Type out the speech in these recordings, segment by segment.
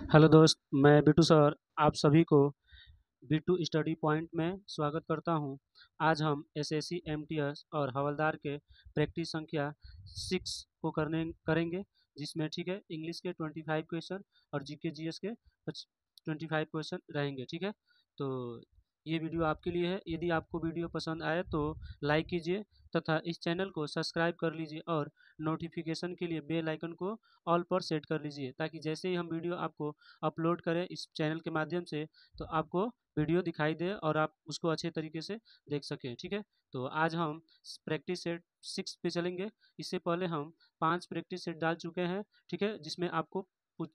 Hello दोस्त, मैं Bittu sir आप सभी को बिट्टू स्टडी पॉइंट में स्वागत करता हूं। आज हम एसएससी एमटीएस और हवलदार के प्रैक्टिस संख्या 6 को करने करेंगे, जिसमें ठीक है इंग्लिश के 25 क्वेश्चन और जीके जीएस के 25 क्वेश्चन रहेंगे। ठीक है, तो ये वीडियो आपके लिए है। यदि आपको वीडियो पसंद आए तो लाइक कीजिए तथा इस चैनल को सब्सक्राइब कर लीजिए और नोटिफिकेशन के लिए बेल आइकन को ऑल पर सेट कर लीजिए, ताकि जैसे ही हम वीडियो आपको अपलोड करें इस चैनल के माध्यम से तो आपको वीडियो दिखाई दे और आप उसको अच्छे तरीके से देख सकें। ठीक है, तो आज हम प्रैक्टिस सेट 6 पे चलेंगे। इससे पहले हम 5 प्रैक्टिस सेट डाल चुके हैं। ठीक है, जिसमें आपको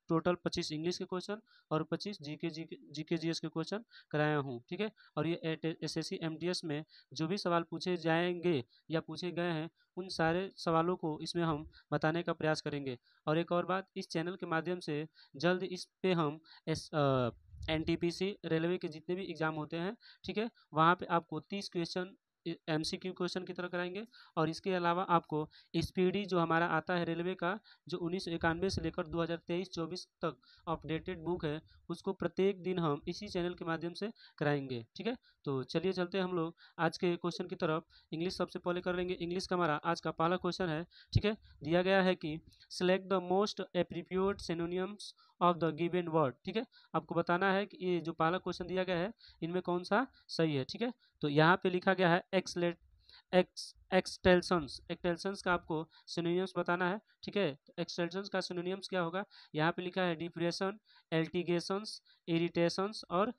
टोटल 25 इंग्लिश के क्वेश्चन और 25 जीके जीएस के क्वेश्चन कराया हूँ। ठीक है, और ये एसएससी एमटीएस में जो भी सवाल पूछे जाएंगे या पूछे गए हैं उन सारे सवालों को इसमें हम बताने का प्रयास करेंगे। और एक और बात, इस चैनल के माध्यम से जल्द इस पे हम एनटीपीसी रेलवे के जितने भी एग्जाम होते हैं, ठीक है, वहाँ पे आपको 30 क्वेश्चन एमसीक्यू क्वेश्चन की तरह कराएंगे। और इसके अलावा आपको स्पीडी जो हमारा आता है रेलवे का, जो 1991 से लेकर 2023-24 तक अपडेटेड बुक है, उसको प्रत्येक दिन हम इसी चैनल के माध्यम से कराएंगे। ठीक है, तो चलिए चलते हैं हम लोग आज के क्वेश्चन की तरफ। इंग्लिश सबसे पहले कर लेंगे। इंग्लिश का हमारा आज का पहला क्वेश्चन है। ठीक है, दिया गया है कि select the most appropriate synonyms of the given word. ठीक है, आपको बताना है कि ये जो पहला क्वेश्चन दिया गया है इनमें कौन सा सही है। ठीक है, तो यहाँ पे लिखा गया है एक्सलेट एक्सटेल्सन्स। एक्सटेल्सन्स का आपको सिनोनिम्स बताना है। ठीक है, एक्सटेल्सन्स का सिनोनिम्स क्या होगा, यहाँ पे लिखा है डिप्रेशन, एल्टिगेशंस, इरिटेशंस और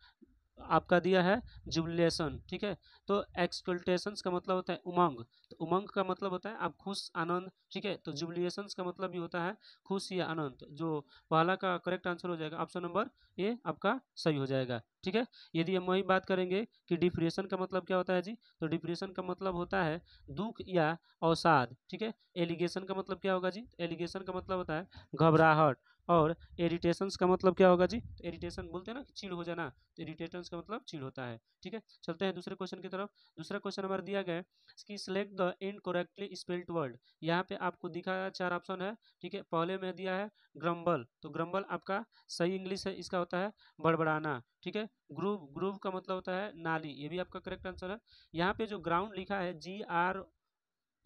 आपका दिया है जुबिलेशन। ठीक है, तो एक्सल्टेशंस का मतलब होता है उमंग, तो उमंग का मतलब होता है आप खुश आनंद। ठीक है, तो जुबिलेशंस का मतलब भी होता है खुश या आनंद। जो पहला का करेक्ट आंसर हो जाएगा ऑप्शन नंबर ए आपका सही हो जाएगा। ठीक है, यदि हम वही बात करेंगे कि डिप्रेशन का मतलब क्या होता है जी, तो डिप्रेशन का मतलब होता है दुख या अवसाद। ठीक है, एलिगेशन का मतलब क्या होगा जी, एलिगेशन का मतलब होता है घबराहट। और इरिटेशंस का मतलब क्या होगा जी, तो इरिटेशन बोलते हैं ना कि चिढ़ हो जाना, तो इरिटेशंस का मतलब चिढ़ होता है। ठीक है, चलते हैं दूसरे क्वेश्चन की तरफ। दूसरा क्वेश्चन हमारा दिया गया है कि select the incorrectly spelled word. यहाँ पे आपको दिखा है 4 ऑप्शन है। ठीक है, पहले में दिया है ग्रम्बल, तो ग्रम्बल आपका सही इंग्लिश है, इसका होता है बड़बड़ाना। ठीक है, ग्रूव, ग्रूव का मतलब होता है नाली, ये भी आपका करेक्ट आंसर है। यहाँ पे जो ग्राउंड लिखा है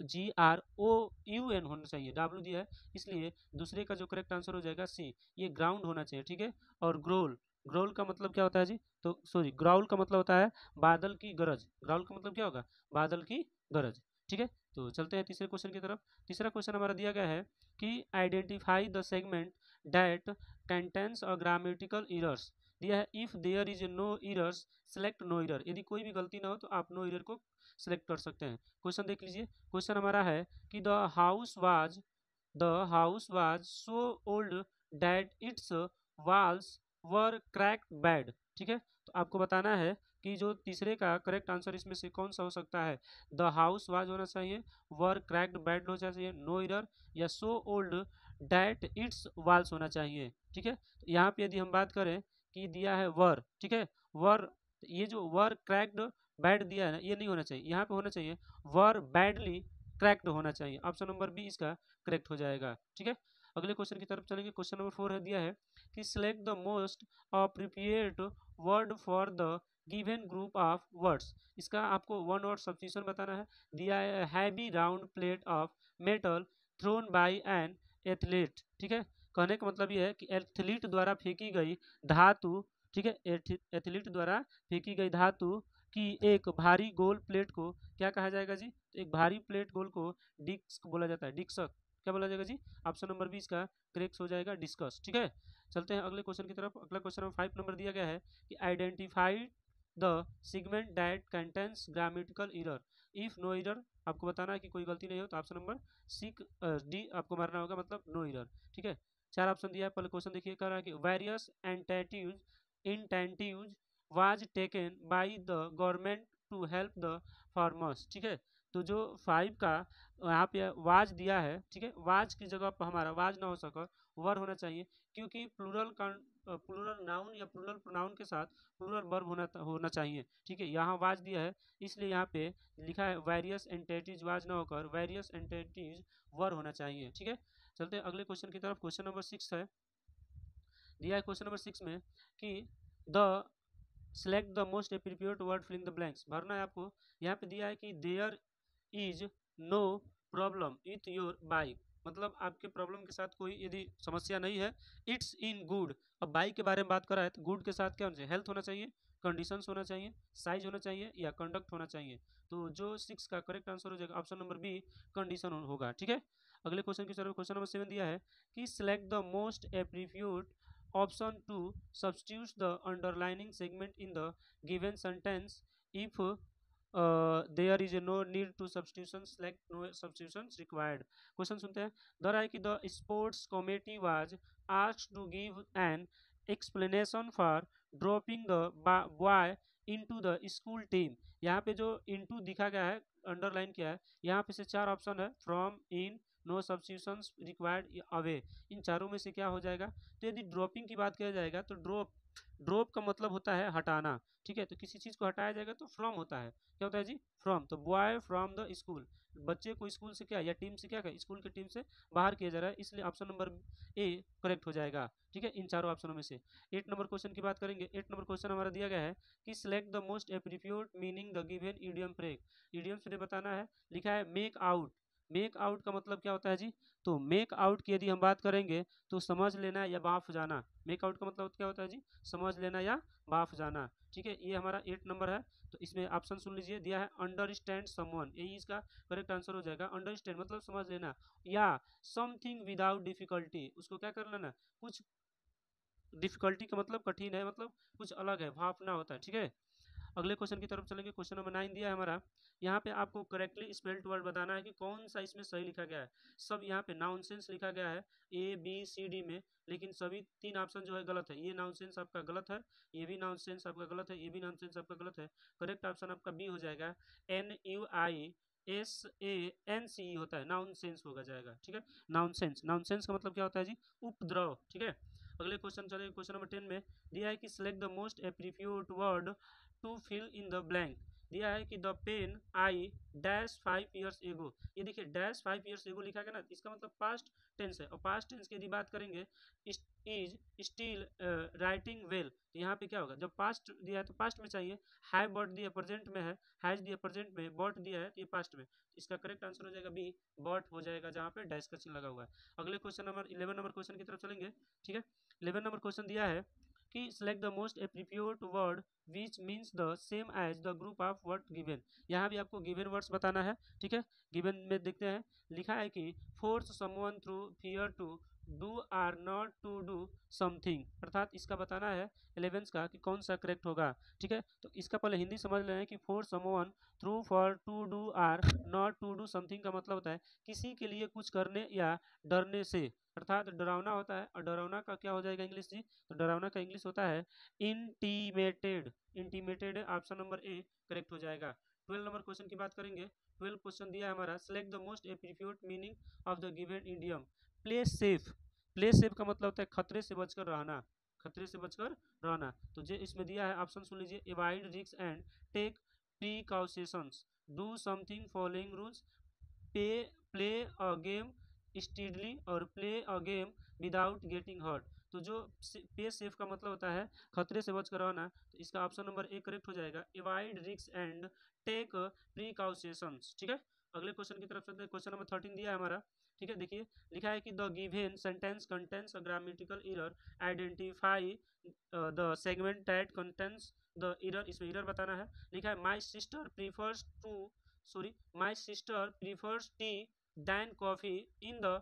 GROUN होना चाहिए, डब्ल्यू दिया है, इसलिए दूसरे का जो करेक्ट आंसर हो जाएगा सी, ये ग्राउंड होना चाहिए। ठीक है, और ग्रोल, ग्रोल का मतलब क्या होता है जी, तो सॉरी ग्राउल का मतलब होता है बादल की गरज। ग्राउल का मतलब क्या होगा, बादल की गरज। ठीक है, तो चलते हैं तीसरे क्वेश्चन की तरफ। तीसरा क्वेश्चन हमारा दिया गया है कि identify the segment that contains a grammatical errors. दिया है if there is no errors select no error. यदि कोई भी गलती ना हो तो आप नो एरर को सिलेक्ट कर सकते हैं। क्वेश्चन देख लीजिए। क्वेश्चन हमारा है कि the house was so old that it's walls were cracked bad. ठीक है, तो आपको बताना है कि जो तीसरे का करेक्ट आंसर इसमें से कौन सा हो सकता है। द हाउस वाज होना चाहिए, वर क्रैक्ड बैड होना चाहिए, नो एरर, या so old that its walls होना चाहिए। ठीक है, तो यहाँ पे यदि हम बात करें कि दिया है वर, ठीक है, वर, ये जो वर क्रैक्ड बैड दिया है ना, ये नहीं होना चाहिए, यहाँ पे होना चाहिए वर बैडली क्रैक्ड होना चाहिए। ऑप्शन नंबर बी इसका करेक्ट हो जाएगा। ठीक है, अगले क्वेश्चन की तरफ चलेंगे। क्वेश्चन नंबर 4 है, दिया है कि select the most appropriate word for the given group of words. इसका आपको वन वर्ड सब्स्टिट्यूशन बताना है। दिया है heavy round plate of metal thrown by an athlete. ठीक है, कहने का मतलब ये है कि एथलीट द्वारा फेंकी गई धातु, ठीक है, एथलीट द्वारा फेंकी गई धातु की एक भारी गोल प्लेट को क्या कहा जाएगा जी, तो एक भारी प्लेट गोल को डिस्क बोला जाता है। डिस्क क्या बोला जाएगा जी, ऑप्शन नंबर बी इसका करेक्ट हो जाएगा, डिस्कस। ठीक है, चलते हैं अगले क्वेश्चन की तरफ। अगला क्वेश्चन नंबर 5 नंबर दिया गया है कि identify the segment that contains grammatical error. If no error, आपको बताना है कि कोई गलती नहीं हो, तो ऑप्शन नंबर सी डी आपको मारना होगा, मतलब नो एरर। ठीक है, 4 ऑप्शन दिया है। पहले क्वेश्चन देखिए, कह रहा है कि various incentives was taken by the government to help the farmers. ठीक है, तो जो 5 का यहाँ पे वाज दिया है, ठीक है, वाज की जगह पर हमारा वाज ना हो सका वर होना चाहिए, क्योंकि प्लूरल नाउन या प्लूरल प्रोनाउन के साथ प्लूरल वर्ब होना चाहिए। ठीक है, यहाँ वाज दिया है, इसलिए यहाँ पे लिखा है वेरियस एंटिटीज वाज ना होकर वेरियस एंटिटीज वर होना चाहिए। ठीक है, चलते हैं अगले क्वेश्चन की तरफ। क्वेश्चन नंबर 6 है दिया है क्वेश्चन नंबर 6 में कि the select the most appropriate word filling the blanks, भरना है आपको। यहाँ पे दिया है कि there is no problem with your bike, मतलब आपके प्रॉब्लम के साथ कोई यदि समस्या नहीं है। इट्स इन गुड, अब बाइक के बारे में बात कर रहा है तो गुड के साथ क्या होना चाहिए, हेल्थ होना चाहिए, कंडीशंस होना चाहिए, साइज होना चाहिए या कंडक्ट होना चाहिए। तो जो 6 का करेक्ट आंसर हो जाएगा ऑप्शन नंबर बी, कंडीशन होगा। ठीक है, अगले क्वेश्चन की तरफ क्वेश्चन नंबर 7 दिया है कि select the most appropriate option to substitute the underlining segment in the given sentence if there is no need to substitution, select no substitutions required। Question सुनते हैं। द रहा है कि the sports committee was asked to give an explanation for dropping the boy into the school team। यहाँ पे जो into दिखा गया है, अंडरलाइन किया है, यहाँ पे से 4 ऑप्शन है, from, in, no substitutions required, away. इन चारों में से क्या हो जाएगा, तो यदि ड्रॉपिंग की बात किया जाएगा तो ड्रॉप का मतलब होता है हटाना। ठीक है, तो किसी चीज को हटाया जाएगा तो फ्रॉम होता है, क्या होता है जी, फ्रॉम। तो बॉय फ्रॉम द स्कूल, बच्चे को स्कूल से क्या या टीम से क्या, स्कूल की टीम से बाहर किया जा रहा है, इसलिए ऑप्शन नंबर ए करेक्ट हो जाएगा। ठीक है, इन चारों ऑप्शनों में से। 8 नंबर क्वेश्चन की बात करेंगे। 8 नंबर क्वेश्चन हमारा दिया गया है कि select the most appropriate meaning the given idiom phrase. Idiom से बताना है, लिखा है मेक आउट। मेक आउट का मतलब क्या होता है जी, तो मेक आउट की यदि हम बात करेंगे तो समझ लेना या बाफ जाना। मेक आउट का मतलब क्या होता है जी, समझ लेना या बाफ जाना। ठीक है, ये हमारा 8 नंबर है। तो इसमें ऑप्शन सुन लीजिए, दिया है अंडरस्टैंड समवन, यही इसका करेक्ट आंसर हो जाएगा। अंडरस्टैंड मतलब समझ लेना, या समथिंग विदाउट डिफिकल्टी, उसको क्या कर लेना, कुछ डिफिकल्टी का मतलब कठिन है, मतलब कुछ अलग है, भापना होता है। ठीक है, अगले क्वेश्चन की तरफ चलेंगे। क्वेश्चन नंबर 9 दिया है हमारा, यहाँ पे आपको करेक्टली स्पेल्ड वर्ड बताना है कि कौन सा इसमें सही लिखा गया है। सब यहाँ पे नॉनसेंस लिखा गया है ए बी सी डी में, लेकिन सभी 3 ऑप्शन जो है गलत है। ये नॉनसेंस आपका गलत है, ये भी नॉनसेंस आपका गलत है, ये भी नॉनसेंस आपका गलत है। करेक्ट ऑप्शन आपका बी हो जाएगा, NUISANCE होता है, नॉनसेंस होगा जाएगा। ठीक है, नॉनसेंस, नॉनसेंस का मतलब क्या होता है जी, उपद्रव। ठीक है, अगले क्वेश्चन चलेंगे। क्वेश्चन नंबर 10 में दिया है कि select the most appropriate word to fill in the blank. दिया है कि the pen I dash 5 years ago. ये देखिए डैश 5 ईयर्स एगो लिखा गया ना, इसका मतलब पास्ट टेंस है, और पास्ट टेंस की यदि बात करेंगे इज स्टिल राइटिंग वेल, तो यहाँ पे क्या होगा, जब पास्ट दिया है तो पास्ट में चाहिए। हैव बॉट दिया प्रेजेंट में है, हैज दिया प्रेजेंट में, बॉट दिया है तो ये पास्ट में, इसका करेक्ट आंसर हो जाएगा बी, बॉट हो जाएगा, जहाँ पे डैश का चिन्ह लगा हुआ है। अगले क्वेश्चन नंबर 11 नंबर क्वेश्चन की तरफ चलेंगे। ठीक है, 11 नंबर क्वेश्चन दिया है कि select the most appropriate word which means the same as the group of word given। यहाँ भी आपको given words बताना है। ठीक है, given में देखते हैं, लिखा है कि force someone through fear to do or not to do something, अर्थात इसका बताना है 11 का कि कौन सा करेक्ट होगा। ठीक है, तो इसका पहले हिंदी समझ लें कि force someone through for to do or not to do something का मतलब होता है किसी के लिए कुछ करने या डरने से, अर्थात डरावना होता है। और डरावना का क्या हो जाएगा इंग्लिश जी, तो डरावना का इंग्लिश होता है इंटीमेटेड। इंटीमेटेड ऑप्शन नंबर ए करेक्ट हो जाएगा। 12 नंबर क्वेश्चन की बात करेंगे। 12 क्वेश्चन दिया है हमारा, select the most appropriate meaning of the given idiom. Play safe. Play safe का मतलब होता है खतरे से बचकर रहना, खतरे से बचकर रहना। तो जो इसमें दिया है ऑप्शन सुन लीजिए, avoid risk and take precautions, do something following rules, P play a game steadily, और play a game without getting hurt. तो जो पे सेफ का मतलब होता है खतरे से बचकर रहना, तो इसका ऑप्शन नंबर ए करेक्ट हो जाएगा, avoid risk and take precautions. ठीक है, अगले क्वेश्चन की तरफ चलते हैं। क्वेश्चन नंबर 13 दिया है हमारा। ठीक है, देखिए लिखा है कि the given sentence contains a grammatical error, identify the segment that contains the error, इसमें एरर बताना है। लिखा है my sister prefers to sorry my sister prefers tea than coffee in the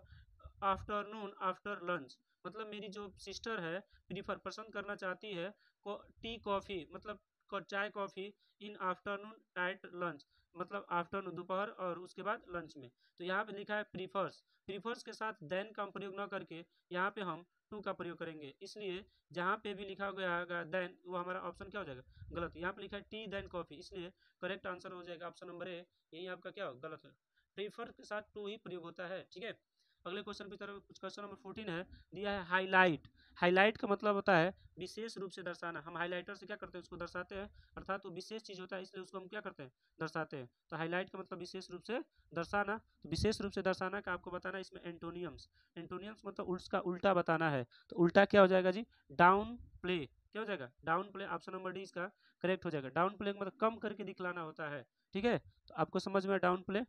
afternoon after lunch, मतलब मेरी जो sister है prefer पसंद करना चाहती है टी कॉफी, मतलब चाय coffee, in afternoon at lunch, मतलब आफ्टरनून दोपहर और उसके बाद लंच में। तो यहाँ पे लिखा है प्रीफर्स, प्रीफर्स के साथ देन का प्रयोग न करके यहाँ पे हम टू का प्रयोग करेंगे, इसलिए जहाँ पे भी लिखा गया है देन वो हमारा ऑप्शन क्या हो जाएगा, गलत। यहाँ पे लिखा है टी देन कॉफी, इसलिए करेक्ट आंसर हो जाएगा ऑप्शन नंबर ए, यही आपका क्या हो गलत है, प्रीफर के साथ टू ही प्रयोग होता है। ठीक है, अगले क्वेश्चन की तरफ, क्वेश्चन नंबर 14 है, दिया है हाईलाइट। हाईलाइट का मतलब होता है विशेष रूप से दर्शाना। हम हाईलाइटर से क्या करते हैं, उसको दर्शाते हैं, अर्थात वो विशेष चीज होता है, इसलिए उसको हम क्या करते हैं, दर्शाते हैं। तो हाईलाइट का मतलब विशेष रूप से दर्शाना। तो विशेष रूप से दर्शाना का आपको बताना है इसमें एंटोनियम्स। एंटोनियम्स मतलब उसका उल्टा बताना है। तो उल्टा क्या हो जाएगा जी, डाउन प्ले। क्या हो जाएगा, down play. Option number D इसका करेक्ट हो जाएगा। डाउन प्ले मतलब कम करके दिखलाना होता है। ठीक है, तो आपको समझ में डाउन प्ले।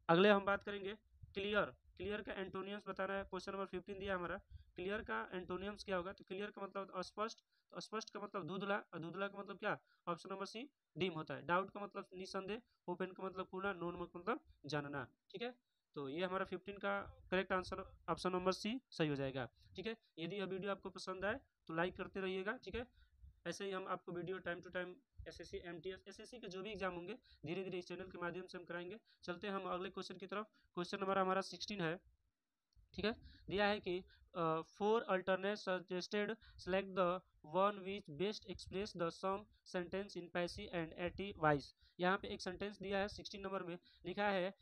अगले हम बात करेंगे क्लियर। क्लियर का एंटोनियम्स बताना है। क्वेश्चन नंबर 15 दिया हमारा, क्लियर का एंटोनियम्स क्या होगा। तो क्लियर का मतलब अस्पष्ट, तो अस्पष्ट का मतलब धुंधला, और धुंधला का मतलब क्या, ऑप्शन नंबर सी डीम होता है। डाउट का मतलब निसंदेह, ओपन का मतलब खुला, नोन का मतलब जानना। ठीक है, तो ये हमारा 15 का correct answer option number C सही हो जाएगा। ठीक है, यदि यह वीडियो आपको पसंद आए तो लाइक करते रहिएगा। ठीक है, ऐसे ही हम आपको video time to time SSC MTS SSC के जो भी एग्जाम होंगे धीरे धीरे इस चैनल के माध्यम से हम कराएंगे। चलते हैं हम अगले क्वेश्चन की तरफ। क्वेश्चन नंबर हमारा 16 है। ठीक है, दिया है कि 4 alternate suggested, select the one which best express the same sentence in passive and active voice. यहाँ पे एक सेंटेंस दिया है 16 नंबर में, लिखा है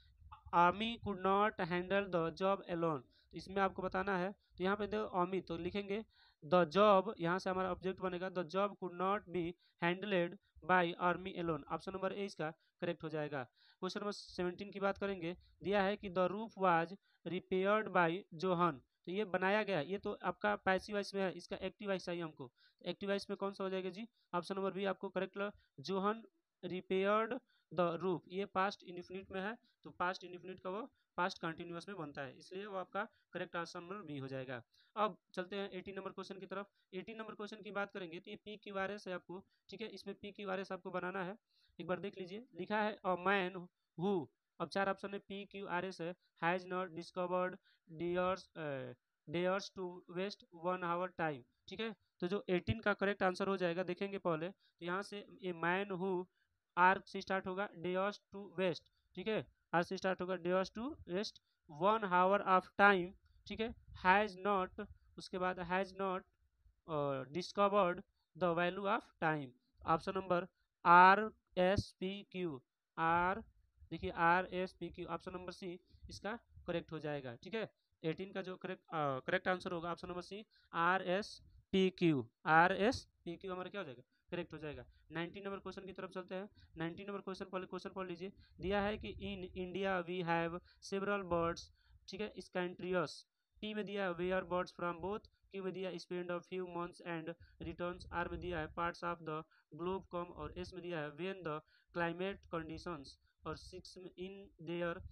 army could not handle the job alone. तो इसमें आपको बताना है, तो यहाँ पे देखो आर्मी तो लिखेंगे द जॉब, यहाँ से हमारा ऑब्जेक्ट बनेगा the job could not be handled by army alone. Option number A इसका करेक्ट हो जाएगा। क्वेश्चन नंबर 17 की बात करेंगे, दिया है कि the roof was repaired bye Johan. तो ये बनाया गया, ये तो आपका पैसिव वॉइस में है, इसका एक्टिव वॉइस चाहिए हमको। एक्टिव वॉइस में कौन सा हो जाएगा जी, ऑप्शन नंबर बी आपको करेक्ट लगा। जोहन रिपेयर्ड द रूफ, ये पास्ट इंडिफिनिट में है, तो पास्ट इंडिफिनिट का वो पास्ट कंटिन्यूअस में बनता है, इसलिए वो आपका करेक्ट आंसर नंबर बी हो जाएगा। अब चलते हैं 18 नंबर क्वेश्चन की तरफ। 18 नंबर क्वेश्चन की बात करेंगे तो ये पी क्यू आर एस है आपको। ठीक है, इसमें पी क्यू आर एस आपको बनाना है, एक बार देख लीजिए। लिखा है अ मैन हु, अब चार ऑप्शन में पी क्यू आर एस है, has not discovered dears dares to waste 1 hour time. ठीक है, तो जो 18 का करेक्ट आंसर हो जाएगा देखेंगे पहले, तो यहाँ से ए मैन हु, आर से स्टार्ट होगा, डेयर्स टू वेस्ट। ठीक है, आर से स्टार्ट होगा, dares to waste 1 hour of time. ठीक है, हैज नॉट, उसके बाद has not discovered the value of time. Option number R S P Q, R, देखिए R S P Q, option number C इसका correct हो जाएगा। ठीक है, 18 का जो करेक्ट आंसर होगा option number C, are S P Q, R S P Q हमारा क्या हो जाएगा, करेक्ट हो जाएगा। 19 नंबर क्वेश्चन की तरफ चलते हैं। 19 नंबर क्वेश्चन पहले क्वेश्चन पढ़ लीजिए। दिया है कि in India we have several birds. ठीक है, स्कैंट्रियस। टी में दिया है where birds from both. Q में दिया spend a few months and returns. R में दिया है parts of the globe come, और एस में दिया है व्हेन द क्लाइमेट कंडीशंस, और 6 में in their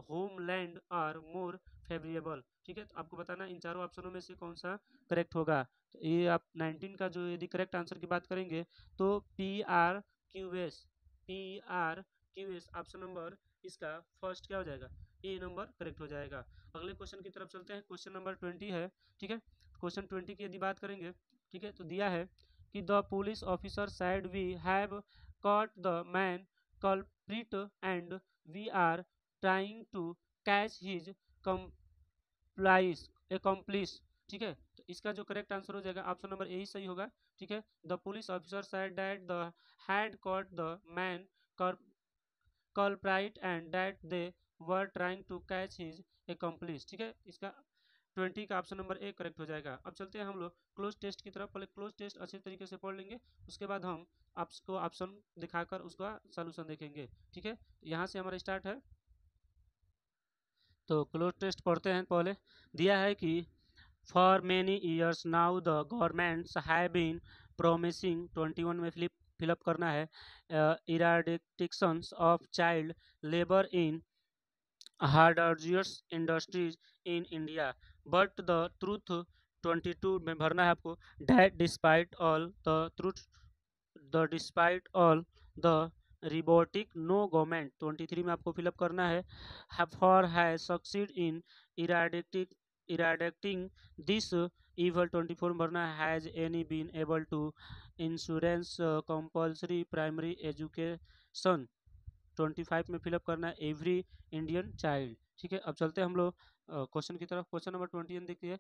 homeland are more favourable. ठीक है, तो आपको बताना इन चारों ऑप्शनों में से कौन सा करेक्ट होगा। तो ये आप 19 का जो यदि करेक्ट आंसर की बात करेंगे तो P R Q S, P R Q S option number इसका फर्स्ट क्या हो जाएगा, ए नंबर करेक्ट हो जाएगा। अगले क्वेश्चन की तरफ चलते हैं। क्वेश्चन नंबर 20 है। ठीक है, क्वेश्चन 20 की यदि बात करेंगे, ठीक है, तो दिया है कि the police officer said we have caught the man culprit and we are trying to catch his accomplice। ठीक है, तो इसका जो करेक्ट आंसर हो जाएगा ऑप्शन नंबर ए ही सही होगा। ठीक है, the police officer said that the had caught the man culprit and that they were trying to catch his accomplice। ठीक है, इसका 20 का ऑप्शन नंबर ए करेक्ट हो जाएगा। अब चलते हैं हम लोग क्लोज टेस्ट की तरफ। पहले क्लोज टेस्ट अच्छे तरीके से पढ़ लेंगे, उसके बाद हम आपको ऑप्शन दिखाकर उसका सॉल्यूशन देखेंगे। ठीक है, यहाँ से हमारा स्टार्ट है, तो क्लोज टेस्ट पढ़ते हैं पहले। दिया है कि for many years now the governments have been promising, 21 में फिलअप करना है, eradications of child labour in hazardous industries in India, but the truth, 22 में भरना है आपको, that despite all the robotic no government, 23 में आपको फिलअप करना है, for has succeed in eradicating this evil, 24 में भरना है, has any been able to insurance compulsory primary education, 25 में फिलअप करना है एवरी इंडियन चाइल्ड। ठीक है, अब चलते हैं हम लोग क्वेश्चन की तरफ। क्वेश्चन नंबर 21 देखिए,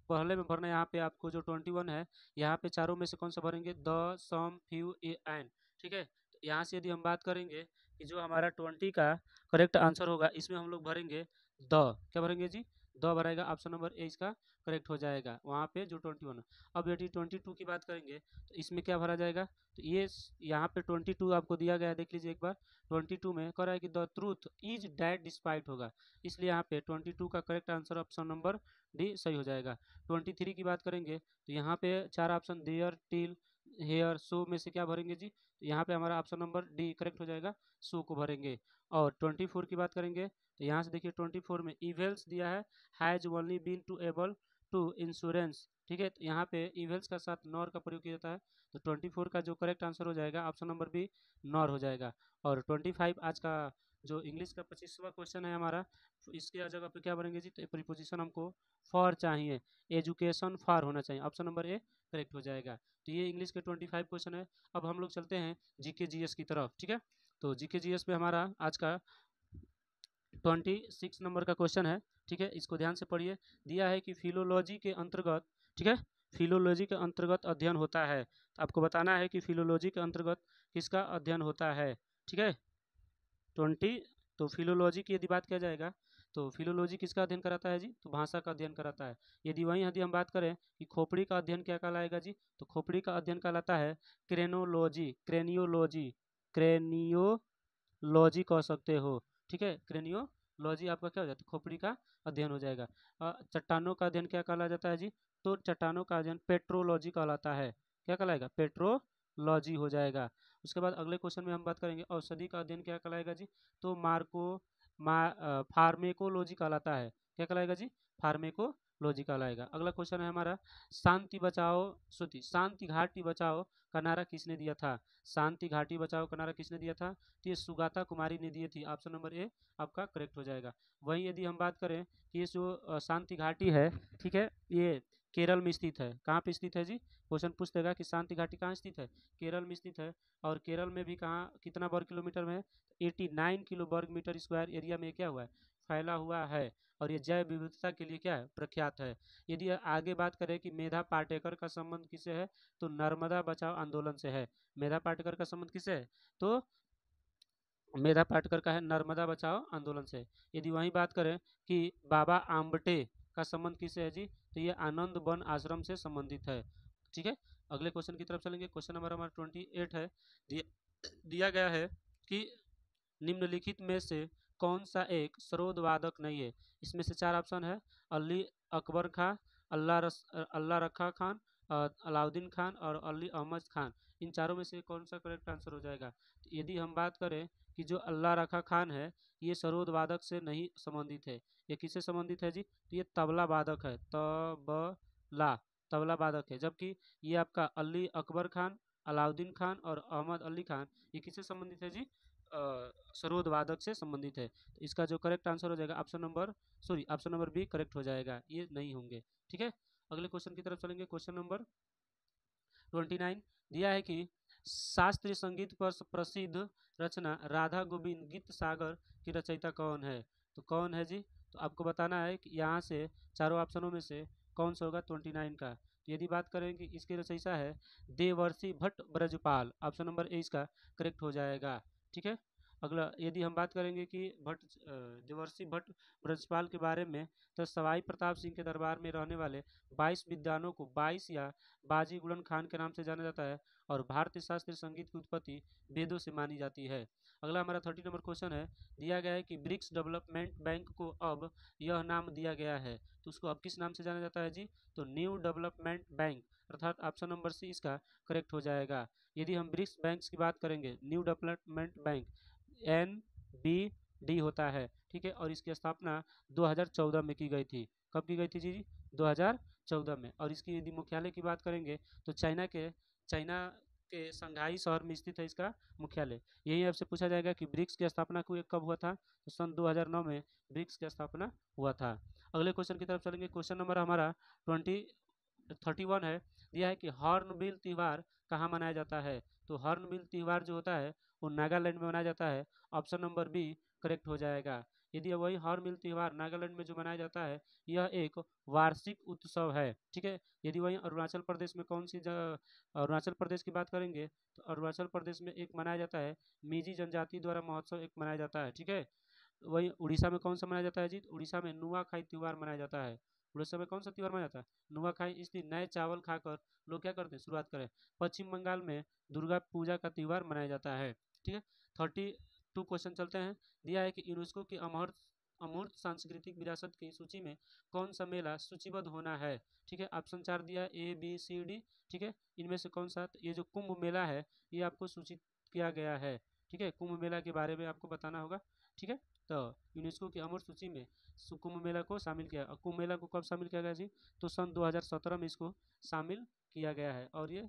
पहले में भरना है यहाँ पे आपको जो 21 है, यहाँ पे चारों में से कौन सा भरेंगे, द सम फ्यू एन। ठीक है, तो यहाँ से यदि हम बात करेंगे कि जो हमारा 20 का करेक्ट आंसर होगा, इसमें हम लोग भरेंगे द, क्या भरेंगे जी, द भरेगा, ऑप्शन नंबर ए इसका करेक्ट हो जाएगा वहाँ पे जो 21 है। अब यदि 22 की बात करेंगे तो इसमें क्या भरा जाएगा, तो ये यहाँ पे 22 आपको दिया गया है, देख लीजिए एक बार। 22 में कह रहा है कि the truth is that despite होगा, इसलिए यहाँ पे 22 का correct answer option number D सही हो जाएगा। 23 की बात करेंगे तो यहाँ पे चार option there till here so में से क्या भरेंगे जी, तो यहाँ पे हमारा ऑप्शन नंबर डी करेक्ट हो जाएगा, सो को भरेंगे। और 24 की बात करेंगे तो यहाँ से देखिए 24 में इवेल्स दिया है, has only been to able to insurance, ठीक है, तो यहाँ पे इवेल्स का साथ नॉर का प्रयोग किया जाता है, तो 24 का जो करेक्ट आंसर हो जाएगा ऑप्शन नंबर बी नॉर हो जाएगा। और 25 आज का जो इंग्लिश का 25वां क्वेश्चन है हमारा, तो इसके जगह पे क्या बनेंगे जी, तो प्रीपोजिशन हमको फॉर चाहिए, एजुकेशन फॉर होना चाहिए, ऑप्शन नंबर ए करेक्ट हो जाएगा। तो ये इंग्लिश के 25 क्वेश्चन है। अब हम लोग चलते हैं जीके जीएस की तरफ, ठीक है। तो जीके जीएस में हमारा आज का 26 नंबर का क्वेश्चन है, ठीक है, इसको ध्यान से पढ़िए। दिया है कि फिलोलॉजी के अंतर्गत, ठीक है, फिलोलॉजी के अंतर्गत अध्ययन होता है, तो आपको बताना है कि फिलोलॉजी के अंतर्गत किसका अध्ययन होता है, ठीक है। 20 तो फिलोलॉजी की यदि बात किया जाएगा तो फिलोलॉजी किसका अध्ययन कराता है जी, तो भाषा का अध्ययन कराता है। यदि हम बात करें कि खोपड़ी का अध्ययन क्या कहलाएगा जी, तो खोपड़ी का अध्ययन कहलाता है क्रेनोलॉजी, क्रेनियोलॉजी, क्रेनियोलॉजी कह सकते हो, ठीक है। क्रेनियोलॉजी आपका क्या हो जाता है, खोपड़ी का अध्ययन हो जाएगा। चट्टानों का अध्ययन क्या कहला जाता है जी, तो चट्टानों का अध्ययन पेट्रोलॉजी कहलाता है, क्या कहलाएगा, पेट्रोलॉजी हो जाएगा। उसके बाद अगले क्वेश्चन में हम बात करेंगे औषधि का अध्ययन क्या कहलाएगा जी, तो फार्मेकोलॉजी कहलाता है, क्या कहलाएगा जी, फार्मेकोलॉजी कहलाएगा। अगला क्वेश्चन है हमारा शांति घाटी बचाओ का नारा किसने दिया था, शांति घाटी बचाओ का नारा किसने दिया था, तो ये सुगाता कुमारी ने दिए थी, ऑप्शन नंबर ए आपका करेक्ट हो जाएगा। वहीं यदि हम बात करें कि ये जो शांति घाटी है, ठीक है, ये केरल में स्थित है, कहाँ पे स्थित है जी, क्वेश्चन पूछ देगा कि शांति घाटी कहाँ स्थित है, केरल में स्थित है। और केरल में भी कहाँ कितना वर्ग किलोमीटर में है, 89 किलो वर्ग मीटर स्क्वायर एरिया में क्या हुआ है, फैला हुआ है। और ये जैव विविधता के लिए क्या है, प्रख्यात है। यदि आगे बात करें कि मेधा पाटेकर का संबंध किससे है, तो नर्मदा बचाओ आंदोलन से है। मेधा पाटेकर का संबंध किससे है, तो मेधा पाटकर का है नर्मदा बचाओ आंदोलन से। यदि वहीं बात करें कि बाबा आम्बटे का संबंध किससे है जी, तो ये आनंद वन आश्रम से संबंधित है, ठीक है। अगले क्वेश्चन की तरफ चलेंगे, क्वेश्चन नंबर हमारा 28 है। दिया गया है कि निम्नलिखित में से कौन सा एक सरोद वादक नहीं है, इसमें से चार ऑप्शन है, अली अकबर खां, अल्लाह रखा खान, अलाउद्दीन खान और अली अहमद खान, इन चारों में से कौन सा करेक्ट आंसर हो जाएगा। तो यदि हम बात करें कि जो अल्लाह रखा खान है ये सरोद वादक से नहीं संबंधित है, ये किससे संबंधित है जी, तो ये तबला वादक है, तबला वादक है। जबकि ये आपका अली अकबर खान, अलाउद्दीन खान और अहमद अली खान ये किससे संबंधित है जी, सरोद वादक से संबंधित है। तो इसका जो करेक्ट आंसर हो जाएगा ऑप्शन नंबर बी करेक्ट हो जाएगा, ये नहीं होंगे, ठीक है। अगले क्वेश्चन की तरफ चलेंगे, क्वेश्चन नंबर 29 दिया है कि शास्त्रीय संगीत पर प्रसिद्ध रचना राधा गोविंद गीत सागर की रचयिता कौन है, तो कौन है जी, तो आपको बताना है कि यहाँ से चारों ऑप्शनों में से कौन सा होगा 29 का। तो यदि बात करें कि इसके रचयिता है देवर्षि Bhatt Brajpal, option number A इसका करेक्ट हो जाएगा, ठीक है। अगला यदि हम बात करेंगे कि देवर्षि भट्ट ब्रजपाल के बारे में, तो सवाई प्रताप सिंह के दरबार में रहने वाले 22 विद्वानों को 22 या बाजी गुलन खान के नाम से जाना जाता है। और भारतीय शास्त्रीय संगीत की उत्पत्ति वेदों से मानी जाती है। अगला हमारा 30 नंबर क्वेश्चन है। दिया गया है कि ब्रिक्स डेवलपमेंट बैंक को अब यह नाम दिया गया है, तो उसको अब किस नाम से जाना जाता है जी, तो न्यू डेवलपमेंट बैंक, अर्थात ऑप्शन नंबर सी इसका करेक्ट हो जाएगा। यदि हम ब्रिक्स बैंक्स की बात करेंगे, न्यू डेवलपमेंट बैंक NBD होता है, ठीक है। और इसकी स्थापना 2014 में की गई थी, कब की गई थी जी, 2014 में। और इसकी यदि मुख्यालय की बात करेंगे तो चाइना के शंघाई शहर में स्थित है इसका मुख्यालय। यही आपसे पूछा जाएगा कि ब्रिक्स की स्थापना कब हुआ था, तो सन 2009 में ब्रिक्स की स्थापना हुआ था। अगले क्वेश्चन की तरफ चलेंगे, क्वेश्चन नंबर हमारा 31 है। दिया है कि हॉर्नबिल त्यौहार कहाँ मनाया जाता है, तो हॉर्नबिल त्यौहार जो होता है वो नागालैंड में मनाया जाता है, ऑप्शन नंबर बी करेक्ट हो जाएगा। यदि वही हॉर्नबिल त्यौहार नागालैंड में जो मनाया जाता है यह एक वार्षिक उत्सव है, ठीक है। यदि वहीं अरुणाचल प्रदेश में कौन सी जगह, अरुणाचल प्रदेश की बात करेंगे तो अरुणाचल प्रदेश में एक मनाया जाता है, मिजी जनजाति द्वारा महोत्सव एक मनाया जाता है, ठीक है। वही उड़ीसा में कौन सा मनाया जाता है जी? उड़ीसा में नुआखाई त्योहार मनाया जाता है। उड़ीसा में कौन सा त्योहार मनाया जाता है? नुआखाई। इस दिन नए चावल खाकर लोग क्या करते हैं? शुरुआत करें। पश्चिम बंगाल में दुर्गा पूजा का त्योहार मनाया जाता है। ठीक है, 32 क्वेश्चन चलते हैं। दिया है कि यूनेस्को की अमूर्त अमूर्त सांस्कृतिक विरासत की सूची में कौन सा मेला सूचीबद्ध होना है? ठीक है, ऑप्शन 4 दिया है, ए बी सी डी। ठीक है, इनमें से कौन सा? ये जो कुंभ मेला है ये आपको सूचित किया गया है। ठीक है, कुंभ मेला के बारे में आपको बताना होगा। ठीक है, तो यूनेस्को की अमूर्त सूची में कुंभ मेला को शामिल किया। और कुंभ मेला को कब शामिल किया गया जी? तो सन 2017 में इसको शामिल किया गया है और ये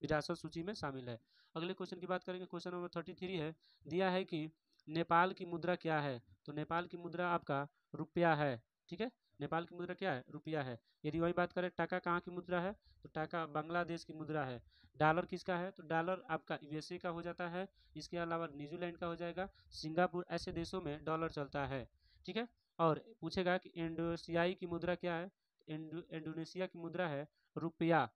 विरासत सूची में शामिल है। अगले क्वेश्चन की बात करेंगे। क्वेश्चन नंबर 33 है। दिया है कि नेपाल की मुद्रा क्या है? तो नेपाल की मुद्रा आपका रुपया है। ठीक है, नेपाल की मुद्रा क्या है? रुपया है। यदि वही बात करें टाका कहाँ की मुद्रा है? तो टाका बांग्लादेश की मुद्रा है। डॉलर किसका है? तो डॉलर आपका यूएसए का हो जाता है। इसके अलावा न्यूजीलैंड का हो जाएगा, सिंगापुर, ऐसे देशों में डॉलर चलता है। ठीक है, और पूछेगा कि इंडोनेशियाई की मुद्रा क्या है? इंडोनेशिया की मुद्रा है रुपया।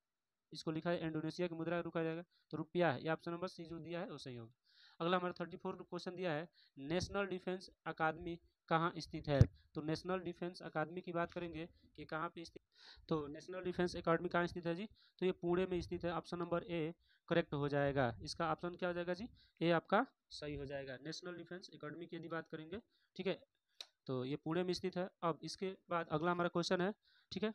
इसको लिखा है इंडोनेशिया की मुद्रा रुका जाएगा, तो रुपया है। ये ऑप्शन नंबर सी जो दिया है वो सही होगा। अगला हमारा 34 क्वेश्चन दिया है, नेशनल डिफेंस अकादमी कहाँ स्थित है? तो नेशनल डिफेंस अकादमी की बात करेंगे कि कहाँ पे स्थित। तो नेशनल डिफेंस अकादमी कहाँ स्थित है जी? तो ये पुणे में स्थित है। ऑप्शन नंबर ए करेक्ट हो जाएगा। इसका ऑप्शन क्या हो जाएगा जी? ए आपका सही हो जाएगा। नेशनल डिफेंस अकादमी की यदि बात करेंगे, ठीक है, तो ये पुणे में स्थित है। अब इसके बाद अगला हमारा क्वेश्चन है। ठीक है,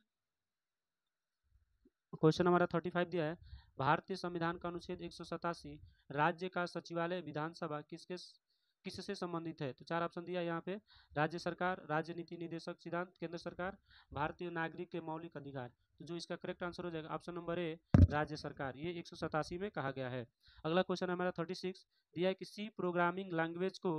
क्वेश्चन हमारा 35 दिया है, भारतीय संविधान का अनुच्छेद 187 राज्य का सचिवालय विधानसभा किससे संबंधित है? तो चार ऑप्शन दिया है यहाँ पे। राज्य सरकार, राज्य नीति निदेशक सिद्धांत, केंद्र सरकार, भारतीय नागरिक के मौलिक अधिकार। तो जो इसका करेक्ट आंसर हो जाएगा ऑप्शन नंबर ए, राज्य सरकार। ये 187 में कहा गया है। अगला क्वेश्चन हमारा 36 दिया है कि सी प्रोग्रामिंग लैंग्वेज को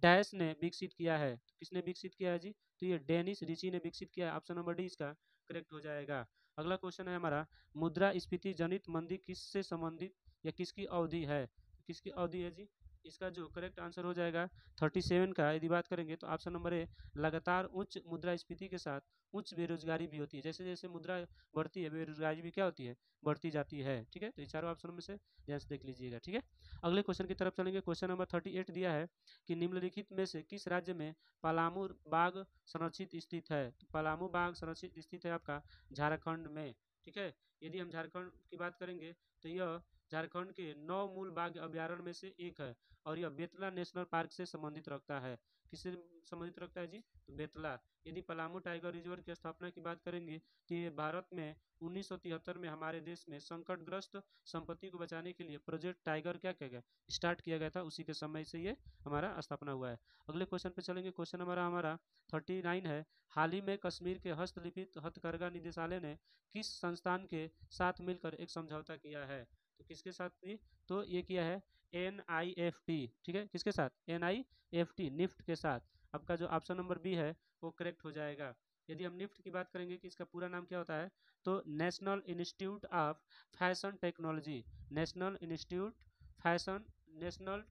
डैश ने विकसित किया है। तो किसने विकसित किया है जी? तो ये डेनिस रिची ने विकसित किया है। ऑप्शन नंबर डी इसका करेक्ट हो जाएगा। अगला क्वेश्चन है हमारा, मुद्रास्फीति जनित मंदी किससे संबंधित या किसकी अवधि है? किसकी अवधि है जी? इसका जो करेक्ट आंसर हो जाएगा 37 का यदि बात करेंगे तो ऑप्शन नंबर ए, लगातार उच्च मुद्रास्फीति के साथ उच्च बेरोजगारी भी होती है। जैसे जैसे मुद्रा बढ़ती है बेरोजगारी भी क्या होती है? बढ़ती जाती है। ठीक है, तो ये चारों ऑप्शन में से ध्यान से देख लीजिएगा। ठीक है, अगले क्वेश्चन की तरफ चलेंगे। क्वेश्चन नंबर 38 दिया है कि निम्नलिखित में से किस राज्य में पलामू बाघ संरक्षित स्थित है? तो पलामू बाघ संरक्षित स्थित है आपका झारखंड में। ठीक है, यदि हम झारखंड की बात करेंगे तो यह झारखंड के 9 मूल बाघ अभ्यारण्य में से एक है और यह बेतला नेशनल पार्क से संबंधित रखता है। किससे संबंधित रखता है जी? तो बेतला। यदि पलामू टाइगर रिजर्व की स्थापना की बात करेंगे तो ये भारत में 1973 में हमारे देश में संकटग्रस्त संपत्ति को बचाने के लिए प्रोजेक्ट टाइगर क्या किया गया? स्टार्ट किया गया था। उसी के समय से ये हमारा स्थापना हुआ है। अगले क्वेश्चन पे चलेंगे। क्वेश्चन हमारा 39 है, हाल ही में कश्मीर के हस्तलिखित हथकरघा निदेशालय ने किस संस्थान के साथ मिलकर एक समझौता किया है? तो किसके साथ भी? तो ये किया है NIFT। ठीक है, किसके साथ? NIFT, निफ्ट के साथ। आपका जो ऑप्शन नंबर बी है वो करेक्ट हो जाएगा। यदि हम निफ्ट की बात करेंगे कि इसका पूरा नाम क्या होता है, तो national institute of fashion technology. National institute fashion national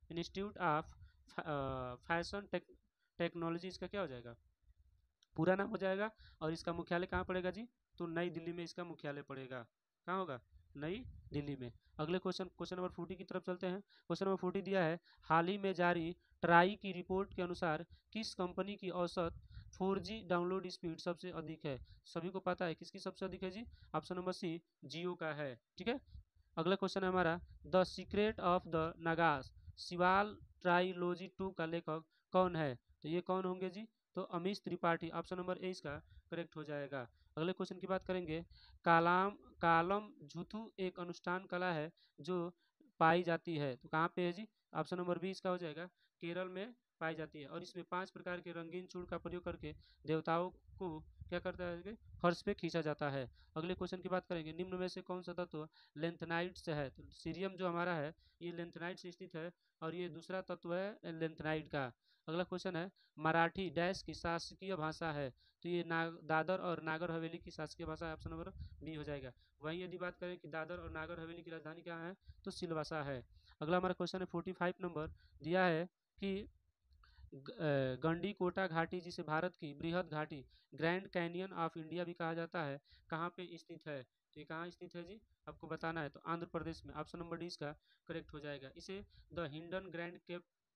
institute of fashion technology इसका क्या हो जाएगा? पूरा नाम हो जाएगा। और इसका मुख्यालय कहाँ पड़ेगा जी? तो नई दिल्ली में इसका मुख्यालय पड़ेगा। कहाँ होगा? नई दिल्ली में। अगले क्वेश्चन, क्वेश्चन नंबर 40 की तरफ चलते हैं। क्वेश्चन नंबर 40 दिया है, हाल ही में जारी ट्राई की रिपोर्ट के अनुसार किस कंपनी की औसत 4G डाउनलोड स्पीड सबसे अधिक है? सभी को पता है किसकी सबसे अधिक है जी? ऑप्शन नंबर सी, जियो का है। ठीक है, अगला क्वेश्चन है हमारा, द सीक्रेट ऑफ द नगास शिवाल ट्राइलोजी 2 का लेखक कौन है? तो ये कौन होंगे जी? तो Amish Tripathi. Option number A इसका करेक्ट हो जाएगा। अगले क्वेश्चन की बात करेंगे। कालाम कालम झुथु एक अनुष्ठान कला है जो पाई जाती है, तो कहाँ पे है जी? ऑप्शन नंबर बी इसका हो जाएगा, केरल में पाई जाती है। और इसमें 5 प्रकार के रंगीन चूड़ का प्रयोग करके देवताओं को क्या करता है कि फर्श पे खींचा जाता है। अगले क्वेश्चन की बात करेंगे, निम्न में से कौन सा तत्व लेंथनाइट से है? तो सीरियम जो हमारा है ये लेंथनाइट से स्थित है और ये दूसरा तत्व है लेंथनाइट का। अगला क्वेश्चन है, मराठी डैश की शासकीय भाषा है? तो ये दादर और नागर हवेली की शासकीय भाषा है। ऑप्शन नंबर बी हो जाएगा। वहीं यदि बात करें कि दादर और नागर हवेली की राजधानी क्या है, तो सिलवासा है। अगला हमारा क्वेश्चन है 45 नंबर दिया है कि गंडीकोटा घाटी जिसे भारत की बृहद घाटी ग्रैंड कैनियन ऑफ इंडिया भी कहा जाता है, कहाँ पे स्थित है? तो ये कहाँ स्थित है जी? आपको बताना है। तो आंध्र प्रदेश में। ऑप्शन नंबर डी इसका करेक्ट हो जाएगा। इसे the hidden Grand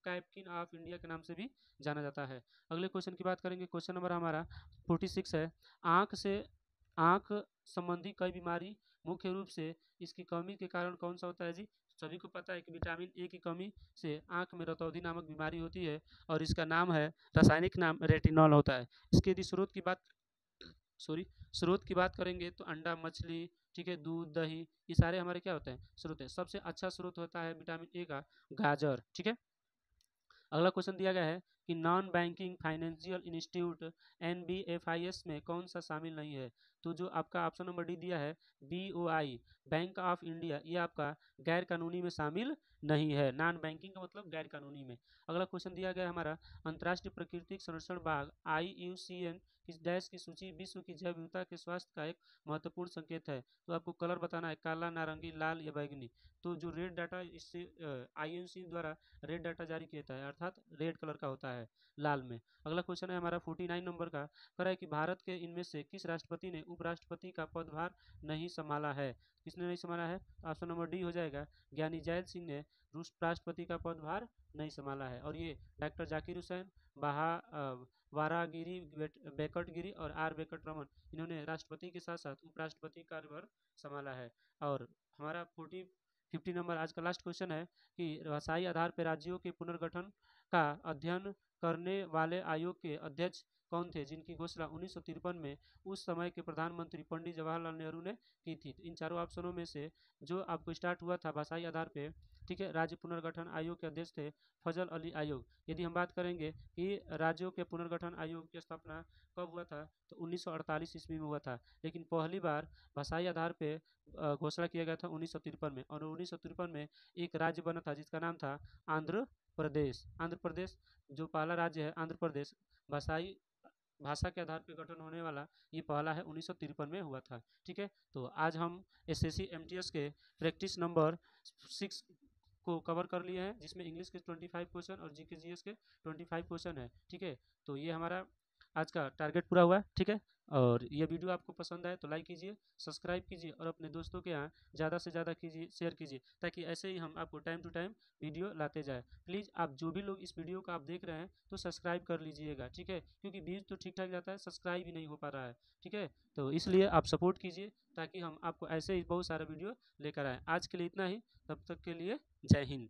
Canyon of India के नाम से भी जाना जाता है। अगले क्वेश्चन की बात करेंगे। क्वेश्चन नंबर हमारा 46 है। आंख संबंधी कई बीमारी मुख्य रूप से इसकी कमी के कारण कौन सा होता है जी? सभी को पता है कि विटामिन ए की कमी से आंख में रतौंधी नामक बीमारी होती है और इसका नाम है, रासायनिक नाम रेटिनॉल होता है। इसके यदि स्रोत की बात करेंगे तो अंडा, मछली, ठीक है, दूध, दही, ये सारे हमारे क्या होते हैं? स्रोत है। सबसे अच्छा स्रोत होता है विटामिन ए का गाजर, ठीक है। अगला क्वेश्चन दिया गया है कि non banking financial institute NBFIs में कौन सा शामिल नहीं है? तो जो आपका ऑप्शन नंबर डी दिया है BOI, बैंक ऑफ इंडिया, ये आपका गैर कानूनी में शामिल नहीं है। नॉन बैंकिंग का मतलब गैर कानूनी में। अगला क्वेश्चन दिया गया है हमारा, अंतर्राष्ट्रीय प्राकृतिक संरक्षण बाग IUCN किस देश की सूची विश्व की जैव विविधता के स्वास्थ्य का एक महत्वपूर्ण संकेत है? तो आपको कलर बताना है, काला, नारंगी, लाल या बैंगनी। तो जो रेड डाटा इससे IUCN द्वारा रेड डाटा जारी किया है, अर्थात रेड कलर का होता है, लाल में। अगला क्वेश्चन है हमारा 49 नंबर का, कह रहा है कि भारत के इनमें से किस राष्ट्रपति ने उपराष्ट्रपति का पदभार नहीं संभाला है? किसने नहीं संभाला है? ऑप्शन नंबर डी हो जाएगा, ज्ञानी जैल सिंह ने रूस राष्ट्रपति का पदभार नहीं संभाला है। और ये डॉक्टर जाकिर हुसैन, वारागिरी बेकटगिरी और वेंकट रमन, इन्होंने राष्ट्रपति के साथ साथ उपराष्ट्रपति का कार्यभार संभाला है। और हमारा 50 नंबर आज का लास्ट क्वेश्चन है कि भाषाई आधार पर राज्यों के पुनर्गठन का अध्ययन करने वाले आयोग के अध्यक्ष कौन थे, जिनकी घोषणा 1953 में उस समय के प्रधानमंत्री पंडित जवाहरलाल नेहरू ने की थी? इन चारों ऑप्शनों में से जो आपको स्टार्ट हुआ था भाषाई आधार पे, ठीक है, राज्य पुनर्गठन आयोग के अध्यक्ष थे फजल अली आयोग। यदि हम बात करेंगे कि राज्यों के पुनर्गठन आयोग की स्थापना कब हुआ था, तो 1948 ईस्वी में हुआ था। लेकिन पहली बार भाषाई आधार पे घोषणा किया गया था 1953 में। और 1953 में एक राज्य बना था जिसका नाम था आंध्र प्रदेश। आंध्र प्रदेश जो पहला राज्य है, आंध्र प्रदेश, भाषाई भाषा के आधार पर गठन होने वाला ये पहला है, 1953 में हुआ था। ठीक है, तो आज हम SSC MTS के प्रैक्टिस नंबर 6 को कवर कर लिए हैं, जिसमें इंग्लिश के 25 क्वेश्चन और GK GS के 25 क्वेश्चन है। ठीक है, तो ये हमारा आज का टारगेट पूरा हुआ। ठीक है, और ये वीडियो आपको पसंद आए तो लाइक कीजिए, सब्सक्राइब कीजिए और अपने दोस्तों के यहाँ ज़्यादा से ज़्यादा कीजिए, शेयर कीजिए, ताकि ऐसे ही हम आपको टाइम टू टाइम वीडियो लाते जाए। प्लीज़ आप जो भी लोग इस वीडियो को आप देख रहे हैं तो सब्सक्राइब कर लीजिएगा, ठीक है, क्योंकि व्यूज़ तो ठीक ठाक जाता है, सब्सक्राइब ही नहीं हो पा रहा है। ठीक है, तो इसलिए आप सपोर्ट कीजिए ताकि हम आपको ऐसे ही बहुत सारा वीडियो लेकर आएँ। आज के लिए इतना ही, तब तक के लिए जय हिंद।